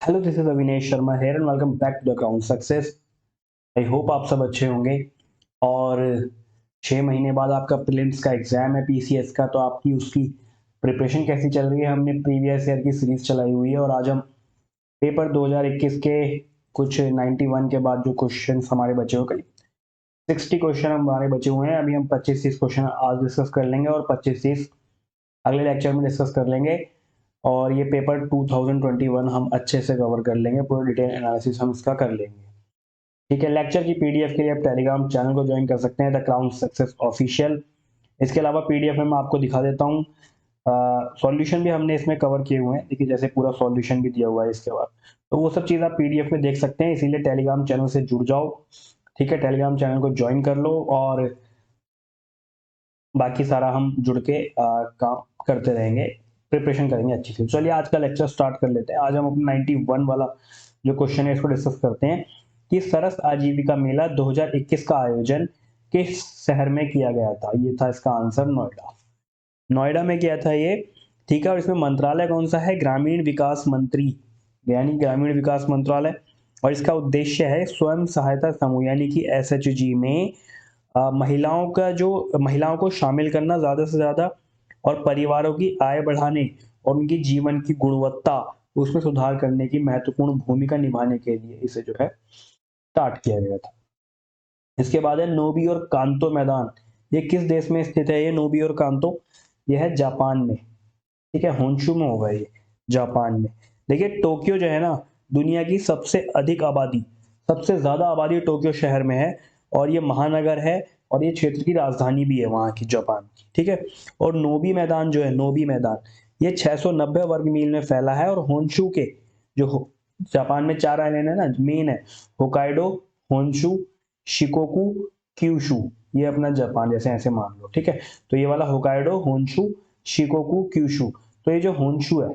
Hello, this is Avinesh Sharma here and welcome back to the account success. I hope आप सब अच्छे होंगे। और 6 महीने बाद आपका प्रीलिम्स का एग्जाम है पीसीएस का, तो आपकी उसकी प्रिपरेशन कैसी चल रही है। हमने प्रीवियस ईयर की सीरीज चलाई हुई है और आज हम पेपर 2021 के कुछ 91 के बाद जो क्वेश्चन हमारे बचे हुए, करीब 60 क्वेश्चन हमारे बचे हुए हैं। अभी हम 25-30 क्वेश्चन आज डिस्कस कर लेंगे और 25-30 अगले लेक्चर में डिस्कस कर लेंगे। और ये पेपर 2021 हम अच्छे से कवर कर लेंगे, पूरा डिटेल एनालिसिस हम इसका कर लेंगे। ठीक है, लेक्चर की पीडीएफ के लिए आप टेलीग्राम चैनल को ज्वाइन कर सकते हैं, द क्राउन सक्सेस ऑफिशियल। इसके अलावा पीडीएफ में मैं आपको दिखा देता हूँ, सॉल्यूशन भी हमने इसमें कवर किए हुए हैं। देखिए, जैसे पूरा सॉल्यूशन भी दिया हुआ है इसके बाद, तो वो सब चीज़ आप पीडीएफ में देख सकते हैं। इसीलिए टेलीग्राम चैनल से जुड़ जाओ। ठीक है, टेलीग्राम चैनल को ज्वाइन कर लो और बाकी सारा हम जुड़ के काम करते रहेंगे, प्रिपरेशन करेंगे अच्छी से। चलिए आज का लेक्चर स्टार्ट कर लेते हैं। आज हम अपना 91 वाला जो क्वेश्चन है इसको डिस्कस करते हैं कि सरस आजीविका मेला 2021 का आयोजन किस शहर में किया गया था। ये था इसका आंसर, नोएडा। नोएडा में किया था ये। ठीक है, और इसमें मंत्रालय कौन सा है, ग्रामीण विकास मंत्री, यानी ग्रामीण विकास मंत्रालय। और इसका उद्देश्य है स्वयं सहायता समूह यानी कि एसएचजी में महिलाओं को शामिल करना ज़्यादा से ज़्यादा, और परिवारों की आय बढ़ाने और उनकी जीवन की गुणवत्ता उसमें सुधार करने की महत्वपूर्ण भूमिका निभाने के लिए इसे जो है स्टार्ट किया गया था। इसके बाद है नोबी और कांतो मैदान। ये किस देश में स्थित है, ये नोबी और कांतो? ये है जापान में। ठीक है, होन्शु में होगा ये, जापान में। देखिए, टोक्यो जो है ना, दुनिया की सबसे अधिक आबादी, सबसे ज्यादा आबादी टोक्यो शहर में है। और ये महानगर है और ये क्षेत्र की राजधानी भी है वहां की, जापान की। ठीक है, और नोबी मैदान जो है, नोबी मैदान, ये 690 वर्ग मील में फैला है। और होन्शु के जापान में 4 आइलैंड है ना, मेन है होकाइडो, होन्शु, शिकोकू, क्यूशु। ये अपना जापान जैसे ऐसे मान लो। ठीक है, तो ये वाला होकाइडो, होन्शु, शिकोकू, क्यूशु। तो ये जो होन्शु है,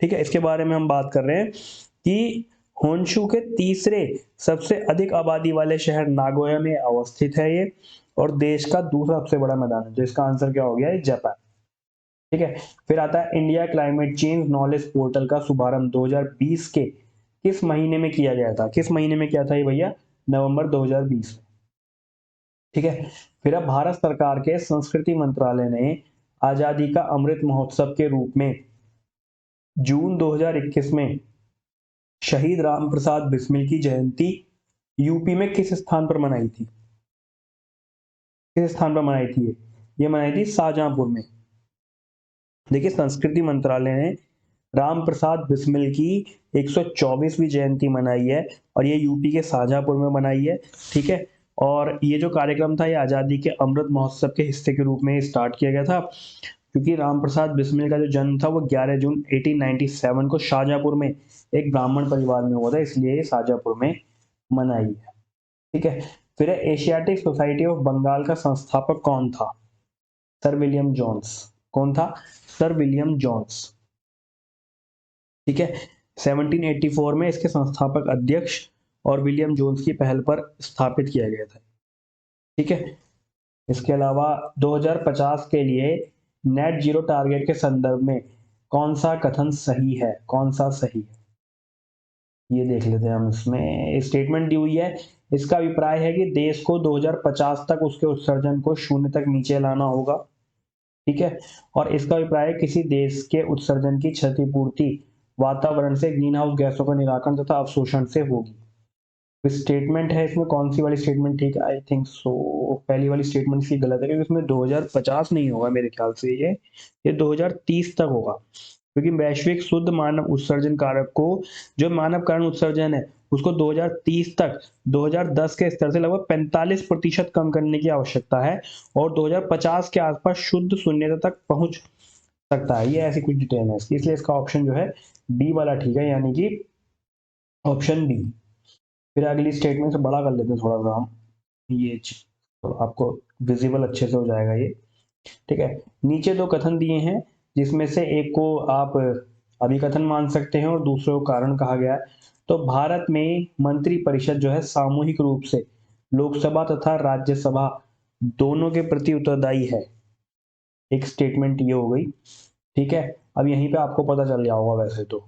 ठीक है, इसके बारे में हम बात कर रहे हैं कि होन्शु के तीसरे सबसे अधिक आबादी वाले शहर नागोया में अवस्थित है ये, और देश का दूसरा सबसे बड़ा मैदान है। तो इसका आंसर क्या हो गया, ये जापान। ठीक है, फिर आता है India climate change knowledge portal का शुभारंभ 2020 के किस महीने में किया गया था। किस महीने में किया था ये भैया, नवंबर 2020 में। ठीक है, फिर अब भारत सरकार के संस्कृति मंत्रालय ने आजादी का अमृत महोत्सव के रूप में जून 2021 में शहीद राम प्रसाद बिस्मिल की जयंती यूपी में किस स्थान पर मनाई थी। किस स्थान पर मनाई थी ये मनाई थी शाहजहांपुर में। देखिए, संस्कृति मंत्रालय ने राम प्रसाद बिस्मिल की 124वीं जयंती मनाई है और ये यूपी के शाहजहांपुर में मनाई है। ठीक है, और ये जो कार्यक्रम था ये आजादी के अमृत महोत्सव के हिस्से के रूप में स्टार्ट किया गया था, क्योंकि राम प्रसाद बिस्मिल का जो जन्म था वो 11 जून 1897 को शाहजहांपुर में एक ब्राह्मण परिवार में हुआ था, इसलिए ये शाहजहांपुर में मनाई है। ठीक है, फिर एशियाटिक सोसाइटी ऑफ बंगाल का संस्थापक कौन था, सर विलियम जोन्स। कौन था, सर विलियम जोन्स। ठीक है, 1784 में इसके संस्थापक अध्यक्ष और विलियम जोन्स की पहल पर स्थापित किया गया था। ठीक है, इसके अलावा 2050 के लिए नेट जीरो टारगेट के संदर्भ में कौन सा कथन सही है, कौन सा सही है, ये देख लेते हैं हम। इसमें स्टेटमेंट दी हुई है, इसका अभिप्राय है कि देश को 2050 तक उसके उत्सर्जन को शून्य तक नीचे लाना होगा। ठीक है, और इसका अभिप्राय है किसी देश के उत्सर्जन की क्षतिपूर्ति वातावरण से ग्रीन हाउस गैसों का निराकरण तथा अवशोषण से होगी। स्टेटमेंट है, इसमें कौन सी वाली स्टेटमेंट ठीक है, आई थिंक सो पहली वाली स्टेटमेंट इसकी गलत है, क्योंकि इसमें 2050 नहीं होगा मेरे ख्याल से, ये 2030 तक होगा। क्योंकि वैश्विक शुद्ध मानव उत्सर्जन कारक को, जो मानव कारण उत्सर्जन है उसको 2030 तक 2010 के स्तर से लगभग 45% कम करने की आवश्यकता है, और 2050 के आसपास शुद्ध शून्यता तक पहुंच सकता है। ये ऐसी कुछ डिटेल है इसकी, इसलिए इसका ऑप्शन जो है बी वाला ठीक है, यानी कि ऑप्शन बी। फिर अगली स्टेटमेंट से बड़ा कर लेते हैं थोड़ा सा हम, ये तो आपको विजिबल अच्छे से हो जाएगा ये। ठीक है, नीचे दो कथन दिए हैं जिसमें से एक को आप अभिकथन मान सकते हैं और दूसरे को कारण कहा गया है। तो भारत में मंत्री परिषद जो है सामूहिक रूप से लोकसभा तथा राज्यसभा दोनों के प्रति उत्तरदायी है। एक स्टेटमेंट ये हो गई। ठीक है, अब यहीं पे आपको पता चल गया होगा वैसे तो,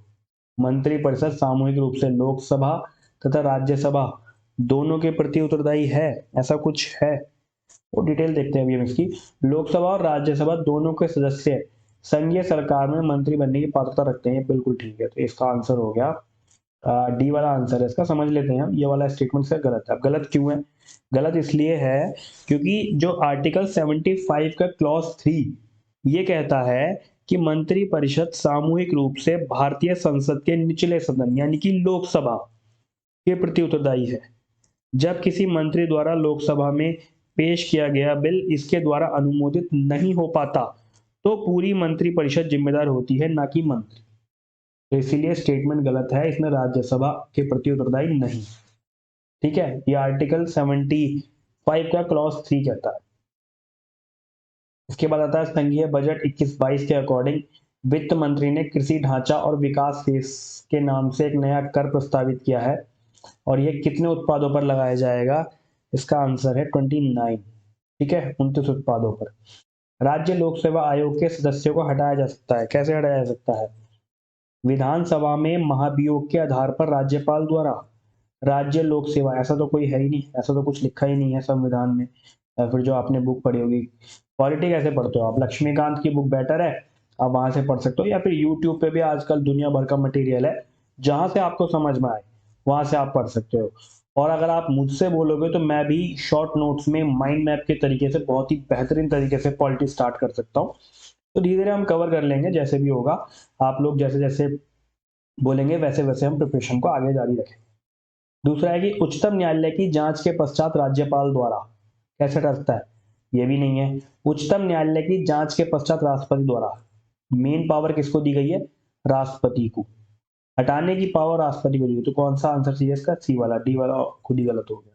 मंत्रिपरिषद सामूहिक रूप से लोकसभा तथा राज्यसभा दोनों के प्रति उत्तरदायी है, ऐसा कुछ है? वो डिटेल देखते हैं अभी हम इसकी। लोकसभा और राज्यसभा दोनों के सदस्य संघीय सरकार में मंत्री बनने की पात्रता रखते हैं, बिल्कुल ठीक है। तो इसका आंसर हो गया डी वाला आंसर है इसका। समझ लेते हैं हम, ये वाला स्टेटमेंट से गलत है। अब गलत क्यों है? गलत इसलिए है क्योंकि जो आर्टिकल 75 का क्लॉज 3 ये कहता है कि मंत्री परिषद सामूहिक रूप से भारतीय संसद के निचले सदन यानी कि लोकसभा के प्रति उत्तरदायी है। जब किसी मंत्री द्वारा लोकसभा में पेश किया गया बिल इसके द्वारा अनुमोदित नहीं हो पाता तो पूरी मंत्री परिषद जिम्मेदार होती है, ना कि मंत्री। तो इसीलिए स्टेटमेंट गलत है, इसमें राज्यसभा के प्रति उत्तरदायी नहीं। ठीक है, ये आर्टिकल 75 का क्लॉज 3 कहता है। इसके बाद आता है संघीय बजट 21-22 के अकॉर्डिंग वित्त मंत्री ने कृषि ढांचा और विकास सेस के नाम से एक नया कर प्रस्तावित किया है और यह कितने उत्पादों पर लगाया जाएगा? इसका आंसर है 29। ठीक है, 29 उत्पादों पर। राज्य लोक सेवा आयोग के सदस्यों को हटाया जा सकता है। कैसे हटाया जा सकता है? विधानसभा में महाभियोग के आधार पर राज्यपाल द्वारा। राज्य लोक सेवा ऐसा तो कोई है ही नहीं, ऐसा तो कुछ लिखा ही नहीं है संविधान में। या फिर जो आपने बुक पढ़ी होगी, पॉलिटी कैसे पढ़ते हो आप, लक्ष्मीकांत की बुक बेटर है, आप वहां से पढ़ सकते हो, या फिर यूट्यूब पे भी आजकल दुनिया भर का मटेरियल है, जहां से आपको समझ में आए वहां से आप पढ़ सकते हो। और अगर आप मुझसे बोलोगे तो मैं भी शॉर्ट नोट्स में माइंड मैप के तरीके से बहुत ही बेहतरीन तरीके से पॉलिटी स्टार्ट कर सकता हूँ। तो धीरे धीरे हम कवर कर लेंगे, जैसे भी होगा। आप लोग जैसे जैसे बोलेंगे वैसे वैसे हम प्रिपरेशन को आगे जारी रखेंगे। दूसरा है कि उच्चतम न्यायालय की जांच के पश्चात राज्यपाल द्वारा। कैसे टलता है? ये भी नहीं है। उच्चतम न्यायालय की जांच के पश्चात राष्ट्रपति द्वारा। मेन पावर किसको दी गई है? राष्ट्रपति को। हटाने की पावर राष्ट्रपति को दी गई। तो कौन सा आंसर चाहिए इसका? सी वाला। डी वाला खुद ही गलत हो गया,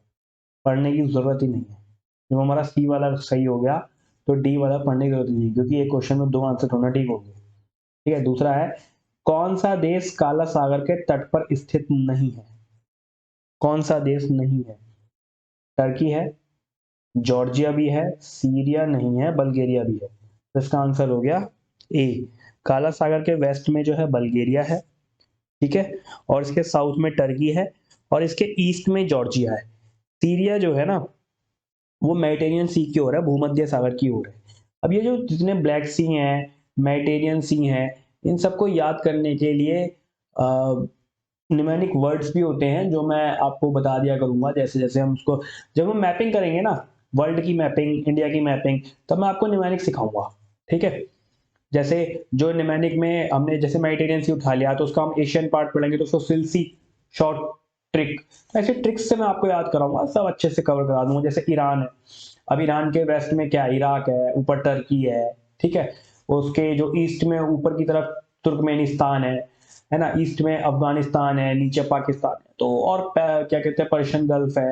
पढ़ने की जरूरत ही नहीं है। जब हमारा सी वाला सही हो गया तो डी वाला पढ़ने की जरूरत नहीं, क्योंकि एक क्वेश्चन में 2 आंसर होना ठीक हो गया। ठीक है, दूसरा है कौन सा देश काला सागर के तट पर स्थित नहीं है? कौन सा देश नहीं है? टर्की है, जॉर्जिया भी है, सीरिया नहीं है, बल्गेरिया भी है। तो इसका आंसर हो गया ए। काला सागर के वेस्ट में जो है बल्गेरिया है, ठीक है, और इसके साउथ में टर्की है और इसके ईस्ट में जॉर्जिया है। सीरिया जो है ना वो मेडिटेरियन सी की ओर है, भूमध्य सागर की ओर है। अब ये जो जितने ब्लैक सी हैं, मेडिटेरियन सी हैं, इन सबको याद करने के लिए न्यूमेरिक वर्ड्स भी होते हैं जो मैं आपको बता दिया करूंगा। जैसे जैसे हम उसको, जब हम मैपिंग करेंगे ना, वर्ल्ड की मैपिंग, इंडिया की मैपिंग, तब मैं आपको न्यूमेरिक सिखाऊंगा। ठीक है, जैसे जो न्यूमेरिक में हमने जैसे मेडिटेरियन सी उठा लिया तो उसका हम एशियन पार्ट पढ़ेंगे तो उसको सिलसी शॉर्ट ट्रिक, ऐसे ट्रिक्स से मैं आपको याद कराऊंगा, सब अच्छे से कवर करा दूंगा। जैसे ईरान है, अब ईरान के वेस्ट में क्या है? इराक है, ऊपर टर्की है, ठीक है, उसके जो ईस्ट में ऊपर की तरफ तुर्कमेनिस्तान है ना, ईस्ट में अफगानिस्तान है, नीचे पाकिस्तान है, तो और क्या कहते हैं, पर्शियन गल्फ है,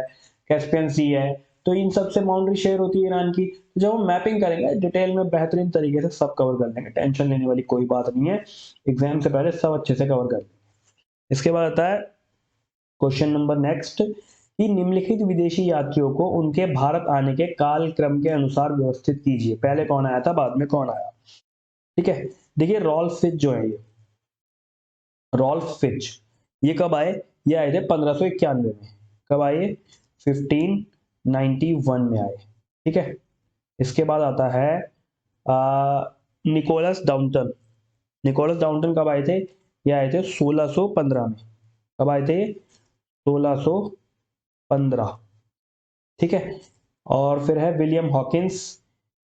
कैस्पियन सी है, तो इन सब से बाउंड्री शेयर होती है ईरान की। तो जब हम मैपिंग करेंगे डिटेल में बेहतरीन तरीके से सब कवर कर लेंगे, टेंशन लेने वाली कोई बात नहीं है, एग्जाम से पहले सब अच्छे से कवर कर लेंगे। इसके बाद आता है क्वेश्चन नंबर नेक्स्ट, कि निम्नलिखित विदेशी यात्रियों को उनके भारत आने के काल क्रम के अनुसार व्यवस्थित कीजिए। पहले कौन आया था, बाद में कौन आया? ठीक है, देखिए रॉल्फ फिच जो है, ये रॉल्फ फिच ये कब आए? ये आए थे 1591 में। कब आए? 1591 में आए। ठीक है, इसके बाद आता है निकोलस डाउंटन। निकोलस डाउंटन कब आए थे? ये आए थे 1615 में। कब आए थे? 1615। ठीक है, और फिर है विलियम हॉकिंस।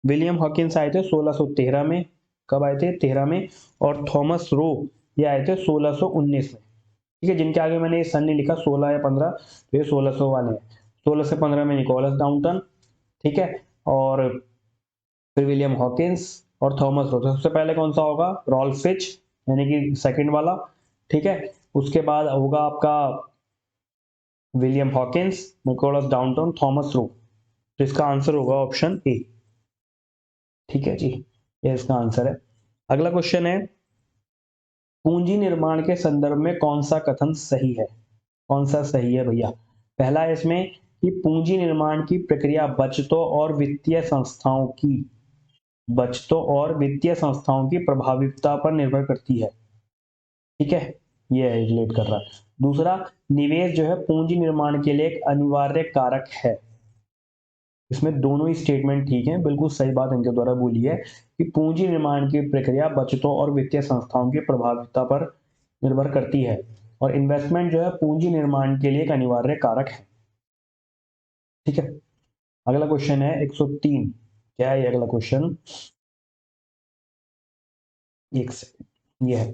विलियम हॉकिंस आए थे 1613 में। कब आए थे? 13 में। और थॉमस रो ये आए थे 1619 में। ठीक है, जिनके आगे मैंने ये सन नहीं लिखा 16 या 15, तो ये 1600 वाले हैं। 16 से 15 में निकोलस डाउंटन, ठीक है, और फिर विलियम हॉकिंस और थॉमस रो। सबसे पहले कौन सा होगा? रॉल्फ फिच, यानी कि सेकंड वाला। ठीक है, उसके बाद होगा आपका William Hawkins, Nicholas Downton, Thomas Roe. तो इसका आंसर होगा ऑप्शन ए। ठीक है जी, ये इसका आंसर है। अगला क्वेश्चन है, पूंजी निर्माण के संदर्भ में कौन सा कथन सही है? कौन सा सही है भैया? पहला है इसमें कि पूंजी निर्माण की प्रक्रिया बचतों और वित्तीय संस्थाओं की प्रभाविता पर निर्भर करती है। ठीक है, ये रिलेट कर रहा है। दूसरा, निवेश जो है पूंजी निर्माण के लिए एक अनिवार्य कारक है। इसमें दोनों ही स्टेटमेंट ठीक हैं, बिल्कुल सही बात इनके द्वारा बोली है कि पूंजी निर्माण की प्रक्रिया बचतों और वित्तीय संस्थाओं की प्रभाविता पर निर्भर करती है और इन्वेस्टमेंट जो है पूंजी निर्माण के लिए एक अनिवार्य कारक है। ठीक है, अगला क्वेश्चन है 103। क्या है अगला क्वेश्चन? एक सेकंड, ये है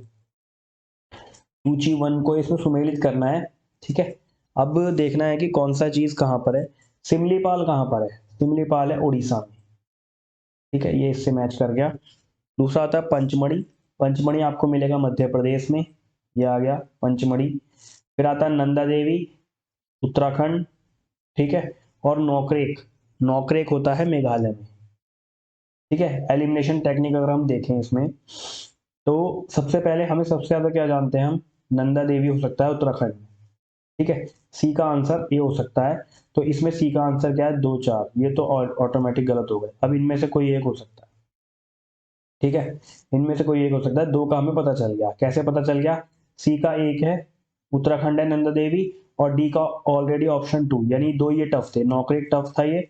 सूची 1 को इसमें सुमेलित करना है। ठीक है, अब देखना है कि कौन सा चीज कहां पर है। सिमलीपाल कहां पर है? सिमलीपाल है उड़ीसा में। ठीक है, ये इससे मैच कर गया। दूसरा आता है पंचमढ़ी। पंचमढ़ी आपको मिलेगा मध्य प्रदेश में, ये आ गया पंचमढ़ी। फिर आता है नंदा देवी, उत्तराखंड। ठीक है, और नौकरेक, नौकरेक होता है मेघालय में। ठीक है, एलिमिनेशन टेक्निक अगर हम देखें इसमें, तो सबसे पहले हमें सबसे ज्यादा क्या जानते हैं हम? नंदा देवी हो सकता है उत्तराखंड में। ठीक है, सी का आंसर ए हो सकता है। तो इसमें सी का आंसर क्या है? 2 4, ये तो ऑटोमेटिक गलत हो गए। अब इनमें से कोई एक हो सकता है। ठीक है, इनमें से कोई एक हो सकता है। 2 का हमें पता चल गया। कैसे पता चल गया? सी का एक है, उत्तराखंड है नंदा देवी, और डी का ऑलरेडी ऑप्शन 2, यानी 2 ये टफ थे। नौकरी टफ था, ये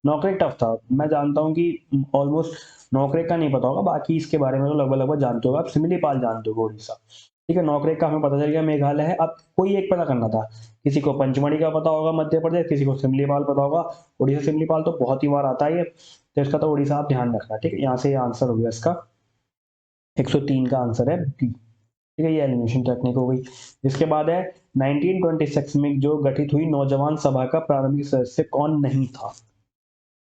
नौकरी टफ था। मैं जानता हूं कि ऑलमोस्ट नौकरी का नहीं पता होगा, बाकी इसके बारे में तो लगभग लगभग जानते होगा। आप सिमलीपाल जानते हो उड़ीसा। ठीक है, नौकरी का हमें पता चल गया मेघालय है। अब कोई एक पता करना था। किसी को पंचमढ़ी का पता होगा मध्य प्रदेश, किसी को सिमलीपाल पता होगा उड़ीसा। सिमलीपाल तो बहुत ही बार आता है ये, तो इसका तो उड़ीसा आप ध्यान रखना। ठीक है, यहाँ से ये आंसर हो गया इसका। 103 का आंसर है बी। ठीक है, ये एलिमिनेशन टेक्निक हो गई। इसके बाद है 1926 में जो गठित हुई नौजवान सभा का प्रारंभिक सदस्य कौन नहीं था?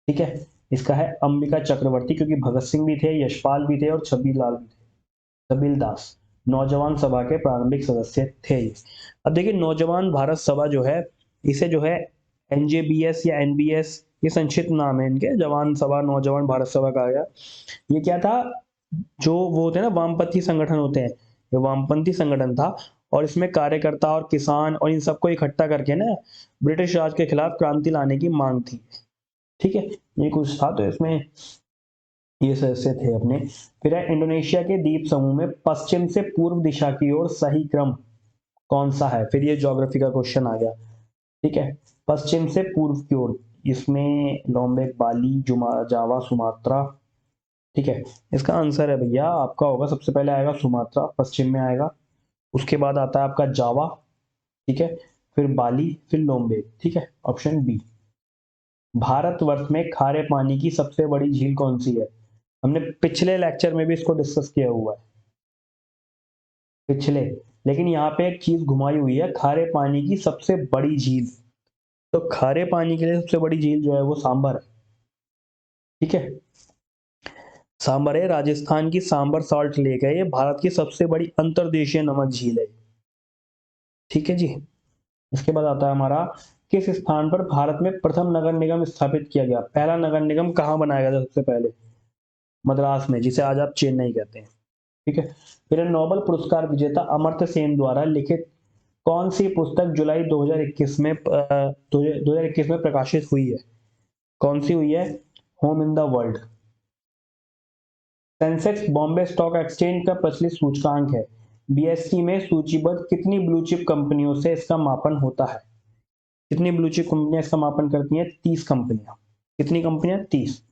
ठीक है, इसका है अंबिका चक्रवर्ती, क्योंकि भगत सिंह भी थे, यशपाल भी थे और छबील लाल भी थे। छबील दास नौजवान सभा के प्रारंभिक सदस्य थे। अब देखिए, नौजवान भारत सभा जो है, इसे जो है एनजेबीएस या एनबीएस, ये संक्षिप्त नाम है इनके। जवान सभा, नौजवान भारत सभा कहा गया। ये क्या था? जो वो होते हैं ना वामपंथी संगठन होते हैं, ये वामपंथी संगठन था। और इसमें कार्यकर्ता और किसान और इन सबको इकट्ठा करके ना ब्रिटिश राज के खिलाफ क्रांति लाने की मांग थी। ठीक है, ये कुछ था, तो इसमें ये सदस्य थे अपने। फिर है इंडोनेशिया के द्वीप समूह में पश्चिम से पूर्व दिशा की ओर सही क्रम कौन सा है? फिर ये ज्योग्राफी का क्वेश्चन आ गया। ठीक है, पश्चिम से पूर्व की ओर, इसमें लोम्बेक, बाली, जावा, सुमात्रा। ठीक है, इसका आंसर है भैया आपका होगा, सबसे पहले आएगा सुमात्रा, पश्चिम में आएगा। उसके बाद आता है आपका जावा। ठीक है, फिर बाली, फिर लोम्बेक। ठीक है, ऑप्शन बी। भारतवर्ष में खारे पानी की सबसे बड़ी झील कौन सी है? हमने पिछले लेक्चर में भी इसको डिस्कस किया हुआ है, पिछले। लेकिन यहाँ पे एक चीज घुमाई हुई है, खारे पानी की सबसे बड़ी झील। तो खारे पानी के लिए सबसे बड़ी झील जो है वो सांबर है। ठीक है, सांबर है, राजस्थान की सांबर सॉल्ट लेक है, ये भारत की सबसे बड़ी अंतर्देशीय नमक झील है। ठीक है जी। इसके बाद आता है हमारा, किस स्थान पर भारत में प्रथम नगर निगम स्थापित किया गया? पहला नगर निगम कहाँ बनाया गया था सबसे पहले? मद्रास में, जिसे आज आप चेन्नई कहते हैं। ठीक है, फिर नोबेल पुरस्कार विजेता अमर्त्य सेन द्वारा लिखित कौन सी पुस्तक जुलाई 2021 में 2021 में प्रकाशित हुई है? कौन सी हुई है? Home in the world. Sensex Bombay stock exchange का प्रचलित सूचकांक है। बीएसई में सूचीबद्ध कितनी ब्लू चिप कंपनियों से इसका मापन होता है? कितनी ब्लू चिप कंपनियां इसका मापन करती हैं? 30 कंपनियां। कितनी कंपनियां? 30।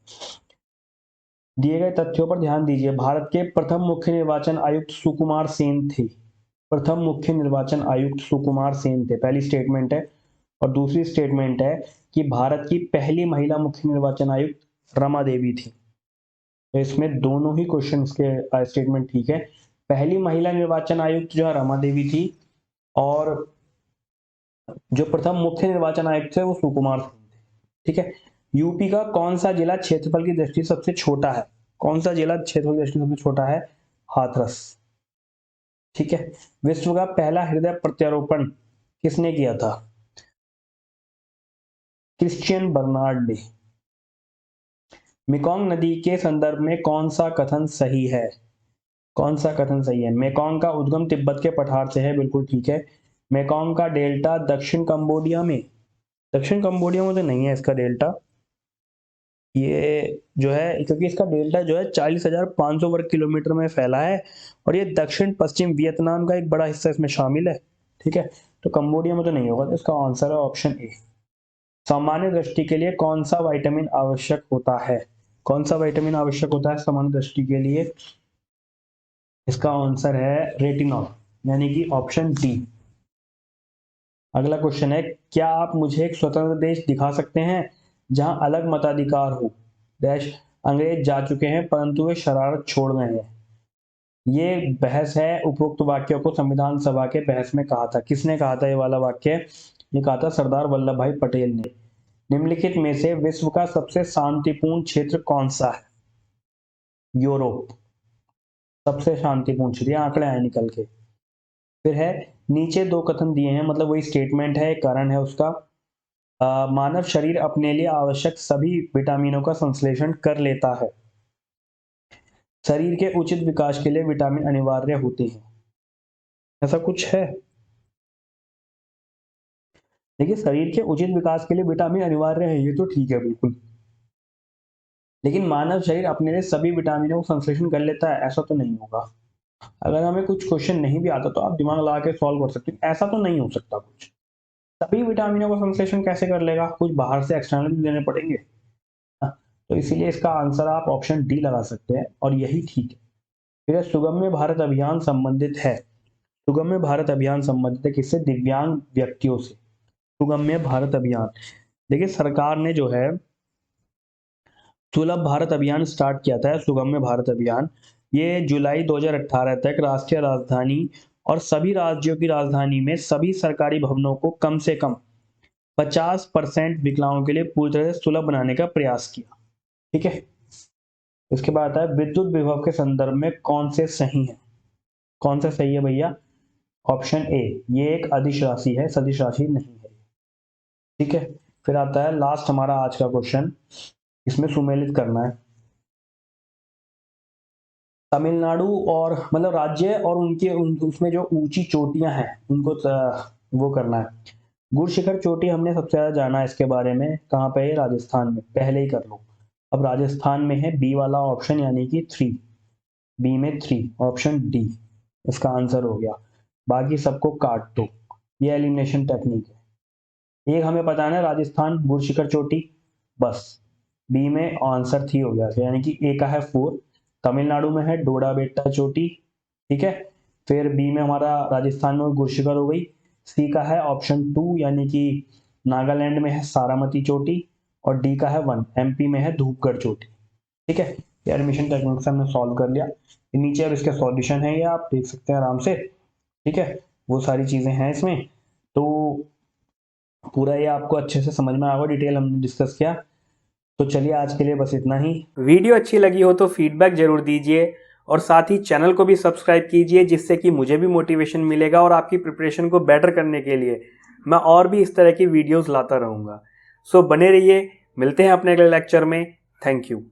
दिए गए तथ्यों पर ध्यान दीजिए। भारत के प्रथम मुख्य निर्वाचन आयुक्त सुकुमार सेन थे। प्रथम मुख्य निर्वाचन आयुक्त सुकुमार सेन थे, पहली स्टेटमेंट है। और दूसरी स्टेटमेंट है कि भारत की पहली महिला मुख्य निर्वाचन आयुक्त रमा देवी थी। तो इसमें दोनों ही क्वेश्चन के स्टेटमेंट ठीक है। पहली महिला निर्वाचन आयुक्त जो है रमा देवी थी, और जो प्रथम मुख्य निर्वाचन आयुक्त थे वो सुकुमार सिंह थे। ठीक है, यूपी का कौन सा जिला क्षेत्रफल की दृष्टि से सबसे छोटा है? कौन सा जिला क्षेत्रफल की दृष्टि से सबसे छोटा है? हाथरस। ठीक है, विश्व का पहला हृदय प्रत्यारोपण किसने किया था? क्रिश्चियन बर्नार्ड ने। मेकोंग नदी के संदर्भ में कौन सा कथन सही है? कौन सा कथन सही है? मेकोंग का उद्गम तिब्बत के पठार से है, बिल्कुल ठीक है। मेकोंग का डेल्टा दक्षिण कंबोडिया में, दक्षिण कंबोडिया में तो नहीं है इसका डेल्टा, ये जो है क्योंकि इसका डेल्टा जो है 40,500 वर्ग किलोमीटर में फैला है और ये दक्षिण पश्चिम वियतनाम का एक बड़ा हिस्सा इसमें शामिल है। ठीक है, तो कंबोडिया में तो नहीं होगा, तो इसका आंसर है ऑप्शन ए। सामान्य दृष्टि के लिए कौन सा विटामिन आवश्यक होता है? कौन सा विटामिन आवश्यक होता है सामान्य दृष्टि के लिए? इसका आंसर है रेटिनॉल, यानी कि ऑप्शन डी। अगला क्वेश्चन है, क्या आप मुझे एक स्वतंत्र देश दिखा सकते हैं जहां अलग मताधिकार हो? देश अंग्रेज जा चुके हैं परंतु वे शरारत छोड़ गए हैं। ये बहस है, उपरोक्त वाक्यों को संविधान सभा के बहस में कहा था। किसने कहा था ये वाला वाक्य? ये कहा था सरदार वल्लभ भाई पटेल ने। निम्नलिखित में से विश्व का सबसे शांतिपूर्ण क्षेत्र कौन सा है? यूरोप सबसे शांतिपूर्ण क्षेत्र, ये आंकड़े आए निकल के। फिर है, नीचे दो कथन दिए हैं, मतलब वही स्टेटमेंट है, कारण है उसका। मानव शरीर अपने लिए आवश्यक सभी विटामिनों का संश्लेषण कर लेता है। शरीर के उचित विकास के लिए विटामिन अनिवार्य होते हैं। ऐसा कुछ है? देखिए, शरीर के उचित विकास के लिए विटामिन अनिवार्य है, ये तो ठीक है बिल्कुल, लेकिन मानव शरीर अपने लिए सभी विटामिनों को संश्लेषण कर लेता है, ऐसा तो नहीं होगा। अगर हमें कुछ क्वेश्चन नहीं भी आता तो आप दिमाग लगा के सॉल्व कर सकते हैं, ऐसा तो नहीं हो सकता कुछ। सभी विटामिनों का संश्लेषण कैसे कर लेगा? कुछ बाहर से एक्सटर्नल भी देने पड़ेंगे। तो इसीलिए इसका आंसर आप ऑप्शन डी लगा सकते हैं और यही ठीक है। फिर सुगम्य भारत अभियान संबंधित है। सुगम्य भारत अभियान संबंधित है किससे? दिव्यांग व्यक्तियों से। सुगम्य भारत अभियान, देखिए सरकार ने जो है सुलभ भारत अभियान स्टार्ट किया था। सुगम्य भारत अभियान ये जुलाई 2018 तक राष्ट्रीय राजधानी और सभी राज्यों की राजधानी में सभी सरकारी भवनों को कम से कम 50% विकलांगों के लिए पूरी तरह से सुलभ बनाने का प्रयास किया। ठीक है, इसके बाद आता है विद्युत विभव के संदर्भ में कौन से सही है? कौन सा सही है भैया? ऑप्शन ए, ये एक अदिश राशि है, सदिश राशि नहीं है। ठीक है, फिर आता है लास्ट हमारा आज का क्वेश्चन, इसमें सुमेलित करना है तमिलनाडु और मतलब राज्य और उनके उसमें जो ऊंची चोटियां हैं उनको वो करना है। गुड़ शिखर चोटी हमने सबसे ज्यादा जाना है इसके बारे में, कहाँ पे है? राजस्थान में, पहले ही कर लो। अब राजस्थान में है बी वाला ऑप्शन, यानी कि 3, बी में 3, ऑप्शन डी इसका आंसर हो गया। बाकी सबको काट दो, ये एलिमिनेशन टेक्निक है। एक हमें पता है ना, राजस्थान गुड़ शिखर चोटी, बस बी में आंसर 3 हो गया, यानी कि ए का है 4। तमिलनाडु में है डोडा बेट्टा चोटी। ठीक है, फिर बी में हमारा राजस्थान में गुड़ शिखर हो गई। सी का है ऑप्शन 2, यानी कि नागालैंड में है सारामती चोटी। और डी का है 1, एमपी में है धूपगढ़ चोटी। ठीक है, ये एडमिशन टेक्निक से हमने सॉल्व कर लिया। नीचे अब इसके सॉल्यूशन है, ये आप देख सकते हैं आराम से। ठीक है, वो सारी चीजें हैं इसमें, तो पूरा ये आपको अच्छे से समझ में आएगा, डिटेल हमने डिस्कस किया। तो चलिए आज के लिए बस इतना ही। वीडियो अच्छी लगी हो तो फीडबैक जरूर दीजिए और साथ ही चैनल को भी सब्सक्राइब कीजिए, जिससे कि मुझे भी मोटिवेशन मिलेगा और आपकी प्रिपरेशन को बेटर करने के लिए मैं और भी इस तरह की वीडियोस लाता रहूँगा। सो बने रहिए, मिलते हैं अपने अगले लेक्चर में। Thank you.